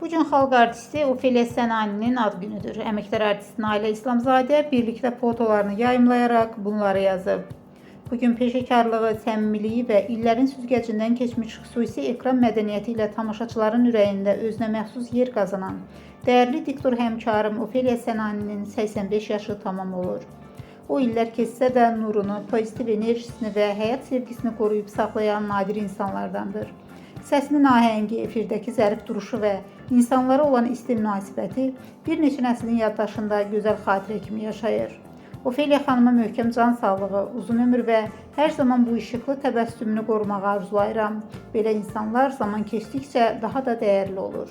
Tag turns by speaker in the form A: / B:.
A: Bugün xalq artisti Ofeliya Sənaninin ad günüdür. Əməkdar artist Nailə İslamzadə birlikdə fotolarını yayımlayaraq bunları yazıb. Bugün peşəkarlığı, səmimiliyi və illərin süzgəcindən keçmiş xüsusi ekran mədəniyyəti ilə tamaşaçıların ürəyində özünə məxsus yer qazanan dəyərli diktor həmkarım Ofeliya Sənaninin 85 yaşı tamam olur. O illər keçsə də nurunu, pozitiv enerjisini və həyat sevgisini qoruyub saxlayan nadir insanlardandır. Səsinin ahəngi, efirdəki zərif duruşu və insanlara olan isti münasibəti bir neçə nəslin yaddaşında gözəl xatirə kimi yaşayır. Ofeliya xanıma möhkəm can sağlığı, uzun ömür və hər zaman bu işıqlı təbəssümünü qorumağı arzulayıram. Belə insanlar zaman keçdikcə daha da dəyərli olur.